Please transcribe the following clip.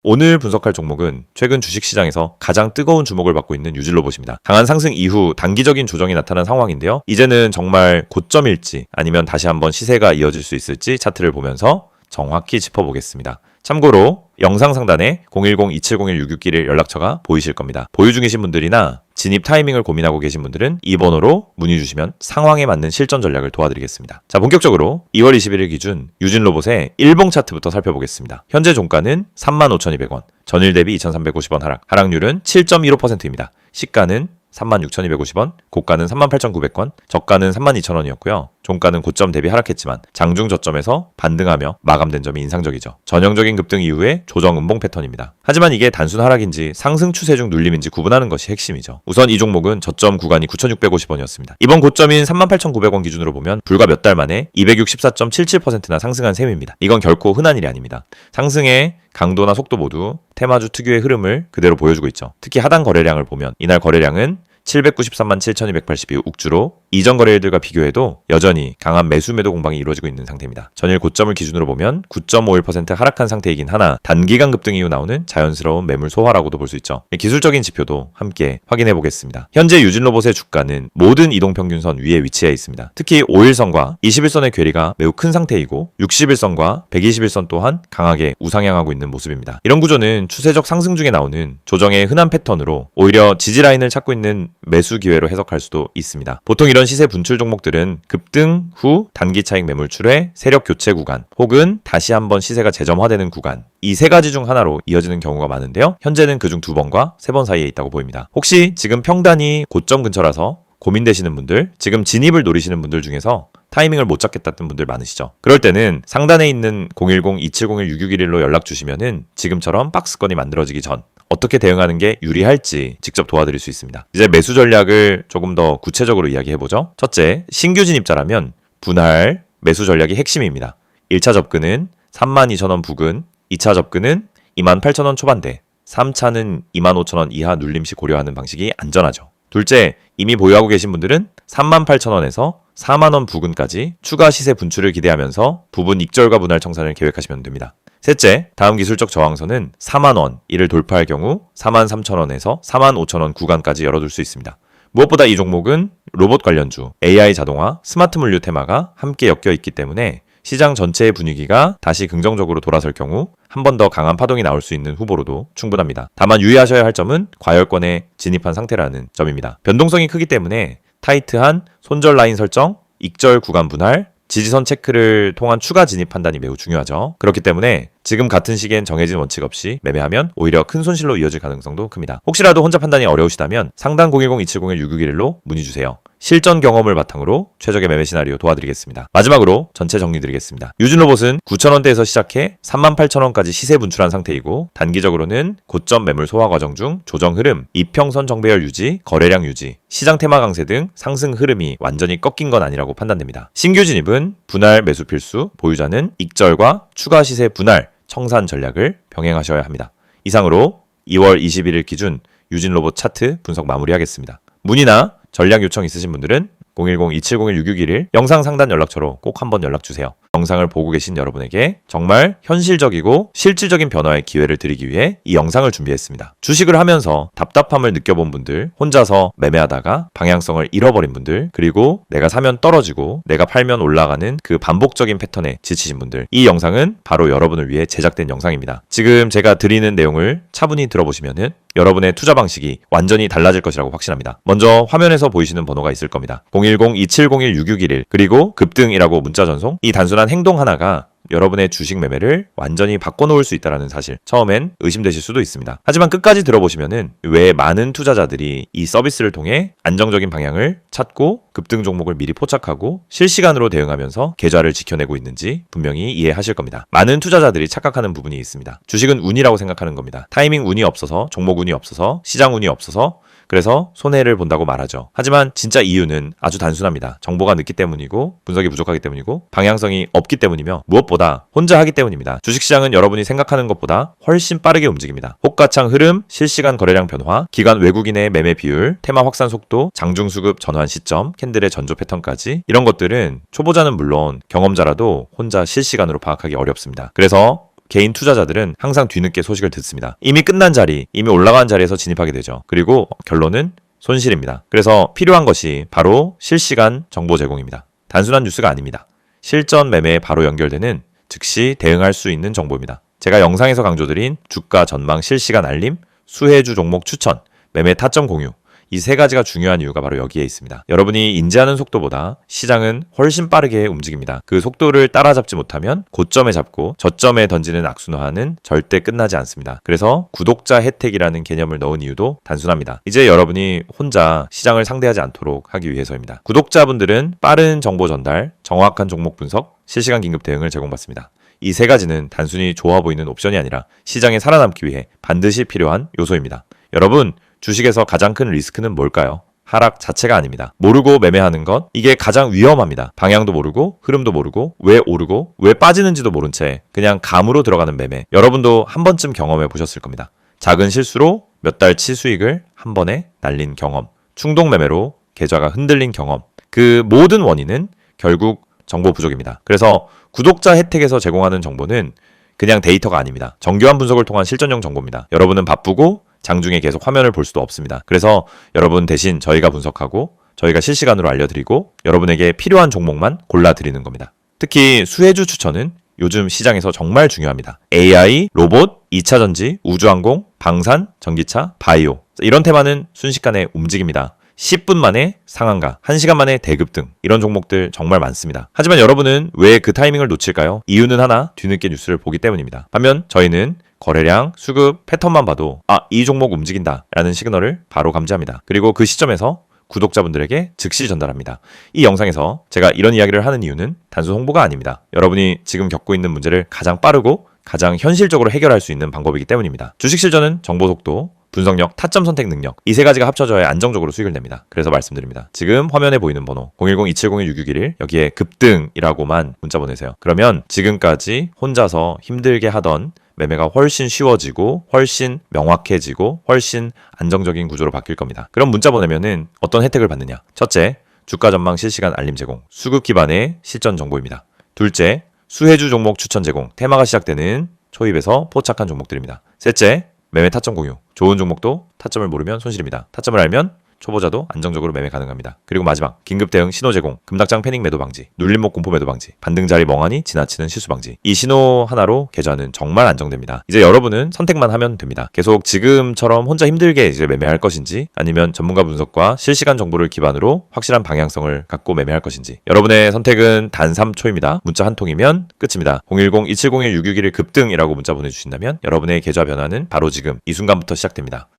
오늘 분석할 종목은 최근 주식시장에서 가장 뜨거운 주목을 받고 있는 유진로봇입니다. 강한 상승 이후 단기적인 조정이 나타난 상황인데요. 이제는 정말 고점일지 아니면 다시 한번 시세가 이어질 수 있을지 차트를 보면서 정확히 짚어보겠습니다. 참고로 영상 상단에 010-2701-661 연락처가 보이실 겁니다. 보유 중이신 분들이나 진입 타이밍을 고민하고 계신 분들은 이 번호로 문의 주시면 상황에 맞는 실전 전략을 도와드리겠습니다. 자, 본격적으로 2월 21일 기준 유진로봇의 일봉 차트부터 살펴보겠습니다. 현재 종가는 35,200원, 전일 대비 2,350원 하락률은 7.15%입니다. 시가는 36,250원, 고가는 38,900원, 저가는 32,000원이었고요. 종가는 고점 대비 하락했지만 장중 저점에서 반등하며 마감된 점이 인상적이죠. 전형적인 급등 이후에 조정 음봉 패턴입니다. 하지만 이게 단순 하락인지 상승 추세 중 눌림인지 구분하는 것이 핵심이죠. 우선 이 종목은 저점 구간이 9,650원이었습니다. 이번 고점인 38,900원 기준으로 보면 불과 몇 달 만에 264.77%나 상승한 셈입니다. 이건 결코 흔한 일이 아닙니다. 상승의 강도나 속도 모두 테마주 특유의 흐름을 그대로 보여주고 있죠. 특히 하단 거래량을 보면 이날 거래량은 793만 7,282 욱주로 이전 거래일들과 비교해도 여전히 강한 매수 매도 공방이 이루어지고 있는 상태입니다. 전일 고점을 기준으로 보면 9.51% 하락한 상태이긴 하나 단기간 급등 이후 나오는 자연스러운 매물 소화라고도 볼 수 있죠. 기술적인 지표도 함께 확인해 보겠습니다. 현재 유진로봇의 주가는 모든 이동평균선 위에 위치해 있습니다. 특히 5일선과 21선의 괴리가 매우 큰 상태이고 60일선과 121선 또한 강하게 우상향하고 있는 모습입니다. 이런 구조는 추세적 상승 중에 나오는 조정의 흔한 패턴으로 오히려 지지라인을 찾고 있는 매수 기회로 해석할 수도 있습니다. 보통 이런 시세 분출 종목들은 급등 후 단기 차익 매물출의 세력 교체 구간 혹은 다시 한번 시세가 재점화되는 구간 이 세 가지 중 하나로 이어지는 경우가 많은데요. 현재는 그중 2번과 3번 사이에 있다고 보입니다. 혹시 지금 평단이 고점 근처라서 고민되시는 분들, 지금 진입을 노리시는 분들 중에서 타이밍을 못 잡겠다는 분들 많으시죠. 그럴 때는 상단에 있는 010-2701-6611로 연락 주시면은 지금처럼 박스권이 만들어지기 전 어떻게 대응하는 게 유리할지 직접 도와드릴 수 있습니다. 이제 매수 전략을 조금 더 구체적으로 이야기해보죠. 첫째, 신규 진입자라면 분할 매수 전략이 핵심입니다. 1차 접근은 32,000원 부근, 2차 접근은 28,000원 초반대, 3차는 25,000원 이하 눌림시 고려하는 방식이 안전하죠. 둘째, 이미 보유하고 계신 분들은 38,000원에서 4만원 부근까지 추가 시세 분출을 기대하면서 부분 익절과 분할 청산을 계획하시면 됩니다. 셋째, 다음 기술적 저항선은 4만원, 이를 돌파할 경우 43,000원에서 45,000원 구간까지 열어둘 수 있습니다. 무엇보다 이 종목은 로봇 관련주, AI 자동화, 스마트 물류 테마가 함께 엮여 있기 때문에 시장 전체의 분위기가 다시 긍정적으로 돌아설 경우 한 번 더 강한 파동이 나올 수 있는 후보로도 충분합니다. 다만 유의하셔야 할 점은 과열권에 진입한 상태라는 점입니다. 변동성이 크기 때문에 타이트한 손절 라인 설정, 익절 구간 분할, 지지선 체크를 통한 추가 진입 판단이 매우 중요하죠. 그렇기 때문에 지금 같은 시기엔 정해진 원칙 없이 매매하면 오히려 큰 손실로 이어질 가능성도 큽니다. 혹시라도 혼자 판단이 어려우시다면 상단 010-2701-6611로 문의 주세요. 실전 경험을 바탕으로 최적의 매매 시나리오 도와드리겠습니다. 마지막으로 전체 정리드리겠습니다. 유진로봇은 9,000원대에서 시작해 38,000원까지 시세 분출한 상태이고 단기적으로는 고점 매물 소화 과정 중 조정 흐름, 이평선 정배열 유지, 거래량 유지, 시장 테마 강세 등 상승 흐름이 완전히 꺾인 건 아니라고 판단됩니다. 신규 진입은 분할 매수 필수, 보유자는 익절과 추가 시세 분할, 청산 전략을 병행하셔야 합니다. 이상으로 2월 21일 기준 유진로봇 차트 분석 마무리하겠습니다. 문의나 전략 요청 있으신 분들은 010-2701-6611 영상 상단 연락처로 꼭 한번 연락주세요. 영상을 보고 계신 여러분에게 정말 현실적이고 실질적인 변화의 기회를 드리기 위해 이 영상을 준비했습니다. 주식을 하면서 답답함을 느껴본 분들, 혼자서 매매하다가 방향성을 잃어버린 분들, 그리고 내가 사면 떨어지고 내가 팔면 올라가는 그 반복적인 패턴에 지치신 분들, 이 영상은 바로 여러분을 위해 제작된 영상입니다. 지금 제가 드리는 내용을 차분히 들어보시면은 여러분의 투자 방식이 완전히 달라질 것이라고 확신합니다. 먼저 화면에서 보이시는 번호가 있을 겁니다. 010-2701-6611 그리고 급등이라고 문자 전송, 이 단순한 행동 하나가 여러분의 주식 매매를 완전히 바꿔놓을 수 있다는 사실, 처음엔 의심되실 수도 있습니다. 하지만 끝까지 들어보시면은 왜 많은 투자자들이 이 서비스를 통해 안정적인 방향을 찾고 급등 종목을 미리 포착하고 실시간으로 대응하면서 계좌를 지켜내고 있는지 분명히 이해하실 겁니다. 많은 투자자들이 착각하는 부분이 있습니다. 주식은 운이라고 생각하는 겁니다. 타이밍 운이 없어서, 종목 운이 없어서, 시장 운이 없어서 그래서 손해를 본다고 말하죠. 하지만 진짜 이유는 아주 단순합니다. 정보가 늦기 때문이고 분석이 부족하기 때문이고 방향성이 없기 때문이며 무엇보다 혼자 하기 때문입니다. 주식시장은 여러분이 생각하는 것보다 훨씬 빠르게 움직입니다. 호가창 흐름, 실시간 거래량 변화, 기관 외국인의 매매 비율, 테마 확산 속도, 장중 수급 전환 시점, 캔들의 전조 패턴까지 이런 것들은 초보자는 물론 경험자라도 혼자 실시간으로 파악하기 어렵습니다. 그래서 개인 투자자들은 항상 뒤늦게 소식을 듣습니다. 이미 끝난 자리, 이미 올라간 자리에서 진입하게 되죠. 그리고 결론은 손실입니다. 그래서 필요한 것이 바로 실시간 정보 제공입니다. 단순한 뉴스가 아닙니다. 실전 매매에 바로 연결되는 즉시 대응할 수 있는 정보입니다. 제가 영상에서 강조드린 주가 전망 실시간 알림, 수혜주 종목 추천, 매매 타점 공유, 이 세 가지가 중요한 이유가 바로 여기에 있습니다. 여러분이 인지하는 속도보다 시장은 훨씬 빠르게 움직입니다. 그 속도를 따라잡지 못하면 고점에 잡고 저점에 던지는 악순환은 절대 끝나지 않습니다. 그래서 구독자 혜택이라는 개념을 넣은 이유도 단순합니다. 이제 여러분이 혼자 시장을 상대하지 않도록 하기 위해서입니다. 구독자분들은 빠른 정보 전달, 정확한 종목 분석, 실시간 긴급 대응을 제공받습니다. 이 세 가지는 단순히 좋아 보이는 옵션이 아니라 시장에 살아남기 위해 반드시 필요한 요소입니다. 여러분, 주식에서 가장 큰 리스크는 뭘까요? 하락 자체가 아닙니다. 모르고 매매하는 것, 이게 가장 위험합니다. 방향도 모르고, 흐름도 모르고, 왜 오르고, 왜 빠지는지도 모른 채 그냥 감으로 들어가는 매매. 여러분도 한 번쯤 경험해 보셨을 겁니다. 작은 실수로 몇 달치 수익을 한 번에 날린 경험. 충동 매매로 계좌가 흔들린 경험. 그 모든 원인은 결국 정보 부족입니다. 그래서 구독자 혜택에서 제공하는 정보는 그냥 데이터가 아닙니다. 정교한 분석을 통한 실전용 정보입니다. 여러분은 바쁘고 장중에 계속 화면을 볼 수도 없습니다. 그래서 여러분 대신 저희가 분석하고 저희가 실시간으로 알려드리고 여러분에게 필요한 종목만 골라드리는 겁니다. 특히 수혜주 추천은 요즘 시장에서 정말 중요합니다. AI, 로봇, 2차전지, 우주항공, 방산, 전기차, 바이오 이런 테마는 순식간에 움직입니다. 10분 만에 상한가, 1시간 만에 대급 등 이런 종목들 정말 많습니다. 하지만 여러분은 왜 그 타이밍을 놓칠까요? 이유는 하나, 뒤늦게 뉴스를 보기 때문입니다. 반면 저희는 거래량, 수급, 패턴만 봐도 이 종목 움직인다 라는 시그널을 바로 감지합니다. 그리고 그 시점에서 구독자분들에게 즉시 전달합니다. 이 영상에서 제가 이런 이야기를 하는 이유는 단순 홍보가 아닙니다. 여러분이 지금 겪고 있는 문제를 가장 빠르고 가장 현실적으로 해결할 수 있는 방법이기 때문입니다. 주식 실전은 정보 속도, 분석력, 타점 선택 능력 이 세 가지가 합쳐져야 안정적으로 수익을 냅니다. 그래서 말씀드립니다. 지금 화면에 보이는 번호 010-2701-6611 여기에 급등이라고만 문자 보내세요. 그러면 지금까지 혼자서 힘들게 하던 매매가 훨씬 쉬워지고 훨씬 명확해지고 훨씬 안정적인 구조로 바뀔 겁니다. 그럼 문자 보내면은 어떤 혜택을 받느냐? 첫째, 주가 전망 실시간 알림 제공, 수급 기반의 실전 정보입니다. 둘째, 수혜주 종목 추천 제공, 테마가 시작되는 초입에서 포착한 종목들입니다. 셋째, 매매 타점 공유, 좋은 종목도 타점을 모르면 손실입니다. 타점을 알면 초보자도 안정적으로 매매 가능합니다. 그리고 마지막, 긴급 대응 신호 제공, 급락장 패닉 매도 방지, 눌림목 공포 매도 방지, 반등 자리 멍하니 지나치는 실수 방지. 이 신호 하나로 계좌는 정말 안정됩니다. 이제 여러분은 선택만 하면 됩니다. 계속 지금처럼 혼자 힘들게 이제 매매할 것인지 아니면 전문가 분석과 실시간 정보를 기반으로 확실한 방향성을 갖고 매매할 것인지 여러분의 선택은 단 3초입니다. 문자 한 통이면 끝입니다. 010-2701-6611 급등이라고 문자 보내주신다면 여러분의 계좌 변화는 바로 지금 이 순간부터 시작됩니다.